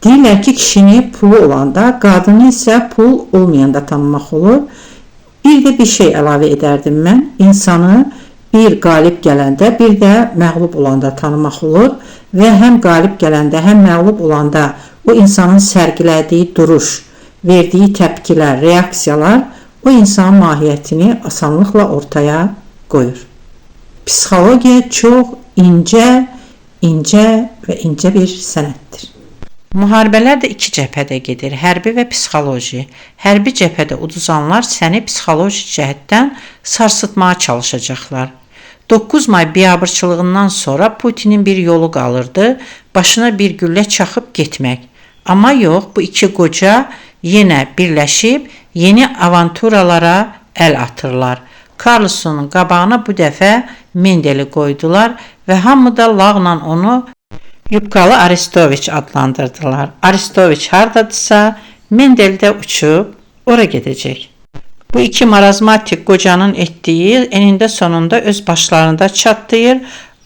Deyirlər ki, kişini pulu olanda, qadını isə pul olmayanda tanımaq olur. Bir də bir şey əlavə edərdim mən. İnsanı bir qalib gələndə, bir də məğlub olanda tanımaq olur və həm qalib gələndə, həm məğlub olanda o insanın sərgilədiyi duruş, verdiyi təpkilər, reaksiyalar o insanın mahiyyətini asanlıqla ortaya qoyur. Psixologiya çox incə və incə bir sənətdir. Müharibələr də iki cəbhədə gedir, hərbi və psixoloji. Hərbi cəbhədə uduzanlar səni psixoloji cəhətdən sarsıtmağa çalışacaqlar. 9 may biabırçılığından sonra Putinin bir yolu qalırdı, başına bir güllə çaxıb getmək. Amma yox, bu iki qoca yenə birləşib yeni avanturalara əl atırlar. Karlsonun qabağına bu dəfə Mendeli qoydular və hamı da lağla onu Yubkalı Aristoviç adlandırdılar. Aristoviç hardadırsa, Mendel də uçub ora gedəcək. Bu iki marazmatik qocanın etdiyi enində sonunda öz başlarında çatlayır,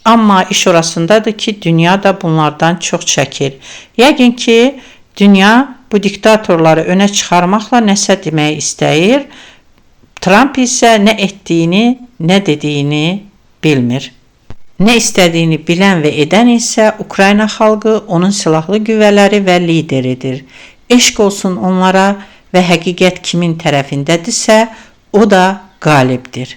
amma iş orasındadır ki, dünya da bunlardan çox çəkir. Yəqin ki, dünya bu diktatorları önə çıxarmaqla nəsə demək istəyir. Trump isə nə etdiyini, nə dediyini bilmir. Nə istədiyini bilən və edən isə Ukrayna xalqı, onun silahlı qüvvələri və lideridir. Eşq olsun onlara və həqiqət kimin tərəfindədirsə, o da qalibdir.